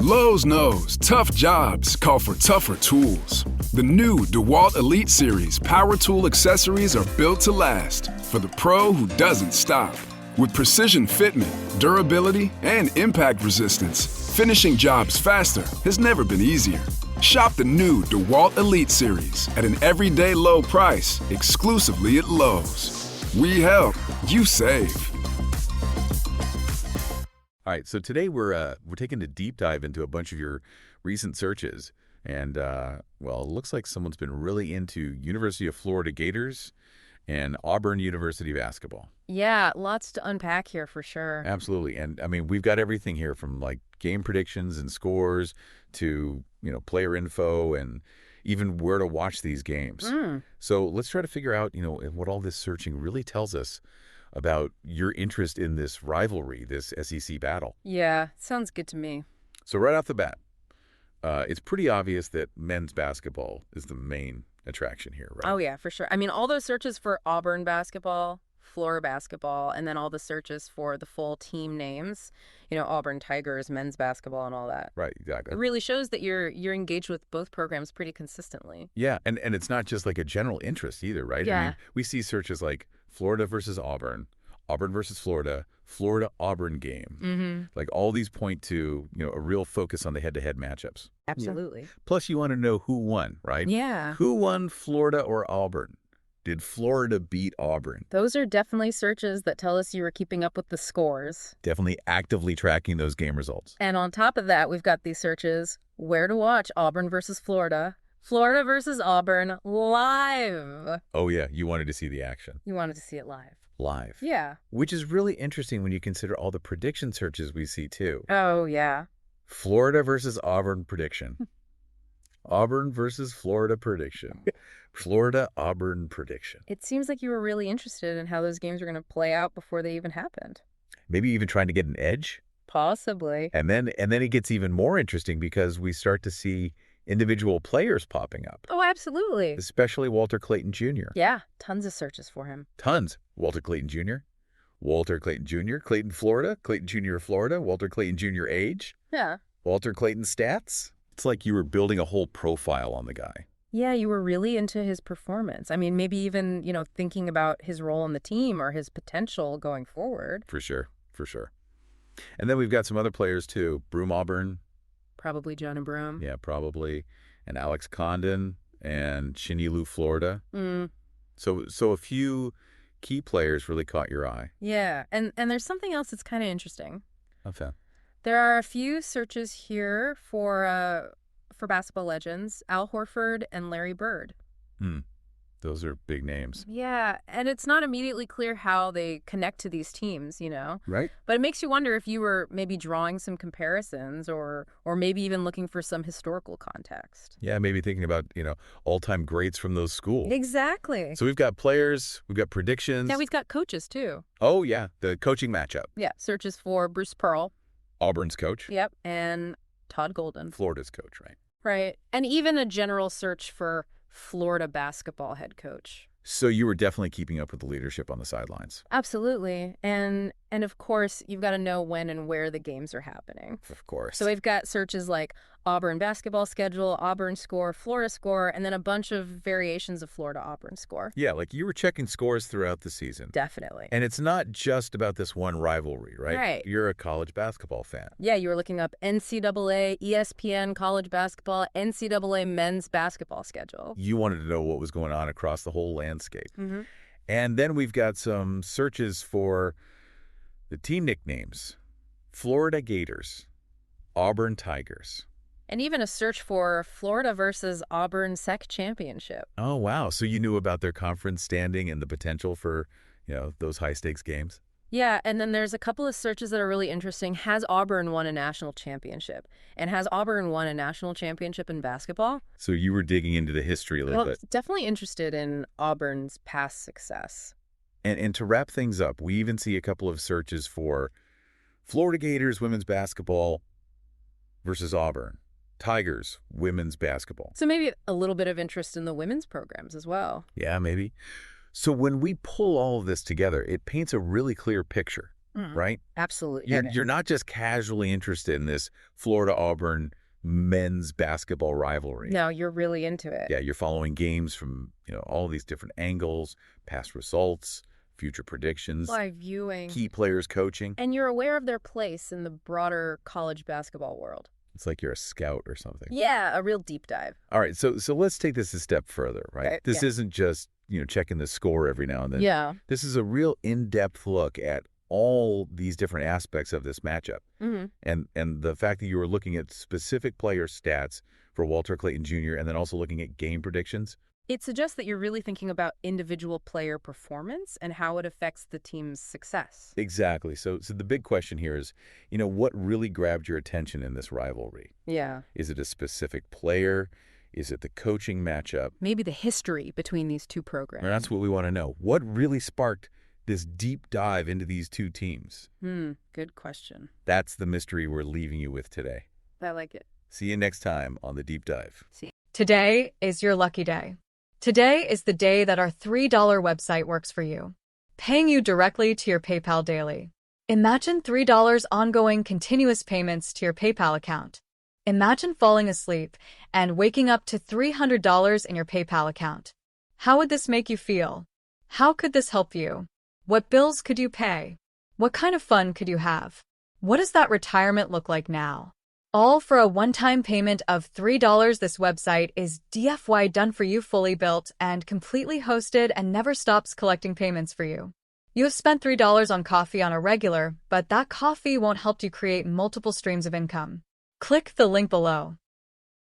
Lowe's knows tough jobs call for tougher tools. The new DeWalt Elite Series power tool accessories are built to last for the pro who doesn't stop. With precision fitment, durability, and impact resistance, finishing jobs faster has never been easier. Shop the new DeWalt Elite Series at an everyday low price exclusively at Lowe's. We help, you save. All right, so today we're taking a deep dive into a bunch of your recent searches, and well, it looks like someone's been really into University of Florida Gators and Auburn University basketball. Yeah, lots to unpack here for sure. Absolutely, and I mean we've got everything here from like game predictions and scores to player info and even where to watch these games. So let's try to figure out what all this searching really tells us about your interest in this rivalry, this SEC battle. Yeah, sounds good to me. So right off the bat, it's pretty obvious that men's basketball is the main attraction here, right? Oh, yeah, for sure. I mean, all those searches for Auburn basketball, Florida basketball, and then all the searches for the full team names, Auburn Tigers, men's basketball, and all that. Right, exactly. It really shows that you're engaged with both programs pretty consistently. Yeah, and it's not just like a general interest either, right? Yeah. I mean, we see searches like Florida versus Auburn, Auburn versus Florida, Florida-Auburn game. Like all these point to, a real focus on the head-to-head matchups. Absolutely. Yeah. Plus, you want to know who won, right? Yeah. Who won, Florida or Auburn? Did Florida beat Auburn? Those are definitely searches that tell us you were keeping up with the scores. Definitely actively tracking those game results. And on top of that, we've got these searches, where to watch Auburn versus Florida, Florida versus Auburn live. Oh, yeah. You wanted to see the action. You wanted to see it live. Live. Yeah. Which is really interesting when you consider all the prediction searches we see, too. Oh, yeah. Florida versus Auburn prediction. Auburn versus Florida prediction. Florida, Auburn prediction. It seems like you were really interested in how those games were going to play out before they even happened. Maybe even trying to get an edge? Possibly. And then it gets even more interesting because we start to see individual players popping up. Oh, absolutely. Especially Walter Clayton Jr. Yeah, tons of searches for him. Tons. Walter Clayton Jr., Walter Clayton Jr., Clayton, Florida, Clayton Jr. of Florida, Walter Clayton Jr. age. Yeah. Walter Clayton stats. It's like you were building a whole profile on the guy. Yeah, you were really into his performance. I mean, maybe even, thinking about his role on the team or his potential going forward. For sure. For sure. And then we've got some other players, too. Broome Auburn. Probably Jonah Broome. Yeah, probably. And Alex Condon and Shinilu, Florida. So a few key players really caught your eye. Yeah, and there's something else that's kind of interesting. Okay. There are a few searches here for basketball legends, Al Horford and Larry Bird. Those are big names. Yeah, and it's not immediately clear how they connect to these teams, Right. But it makes you wonder if you were maybe drawing some comparisons or maybe even looking for some historical context. Yeah, maybe thinking about, all-time greats from those schools. Exactly. So we've got players, we've got predictions. Yeah, we've got coaches, too. Oh, yeah, the coaching matchup. Yeah, searches for Bruce Pearl. Auburn's coach. Yep, and Todd Golden. Florida's coach, right? Right, and even a general search for Florida basketball head coach. So you were definitely keeping up with the leadership on the sidelines. Absolutely. And of course, you've got to know when and where the games are happening. Of course. So we've got searches like Auburn basketball schedule, Auburn score, Florida score, and then a bunch of variations of Florida Auburn score. Yeah, like you were checking scores throughout the season. Definitely. And it's not just about this one rivalry, right? Right. You're a college basketball fan. Yeah, you were looking up NCAA, ESPN, college basketball, NCAA men's basketball schedule. You wanted to know what was going on across the whole landscape. Mm-hmm. And then we've got some searches for the team nicknames. Florida Gators, Auburn Tigers. And even a search for Florida versus Auburn SEC championship. Oh, wow. So you knew about their conference standing and the potential for, those high-stakes games? Yeah, and then there's a couple of searches that are really interesting. Has Auburn won a national championship? And has Auburn won a national championship in basketball? So you were digging into the history a little bit. Definitely interested in Auburn's past success. And to wrap things up, we even see a couple of searches for Florida Gators women's basketball versus Auburn. Tigers women's basketball. So maybe a little bit of interest in the women's programs as well. Yeah, maybe. So when we pull all of this together, it paints a really clear picture. right? Absolutely. You're not just casually interested in this Florida-Auburn men's basketball rivalry. No, you're really into it. Yeah, you're following games from, all these different angles, past results, future predictions, Live viewing. key players coaching. And you're aware of their place in the broader college basketball world. It's like you're a scout or something. Yeah, a real deep dive. All right, so let's take this a step further, right? Okay, This yeah. isn't just, checking the score every now and then. Yeah. This is a real in-depth look at all these different aspects of this matchup. Mm-hmm. And the fact that you were looking at specific player stats for Walter Clayton Jr. and then also looking at game predictions. It suggests that you're really thinking about individual player performance and how it affects the team's success. Exactly. So the big question here is, what really grabbed your attention in this rivalry? Yeah. Is it a specific player? Is it the coaching matchup? Maybe the history between these two programs. And that's what we want to know. What really sparked this deep dive into these two teams? Good question. That's the mystery we're leaving you with today. I like it. See you next time on The Deep Dive. Today is your lucky day. Today is the day that our $3 website works for you, paying you directly to your PayPal daily. Imagine $3 ongoing continuous payments to your PayPal account. Imagine falling asleep and waking up to $300 in your PayPal account. How would this make you feel? How could this help you? What bills could you pay? What kind of fun could you have? What does that retirement look like now? All for a one-time payment of $3. This website is DFY done for you, fully built and completely hosted, and never stops collecting payments for you. You have spent $3 on coffee on a regular, but that coffee won't help you create multiple streams of income. Click the link below.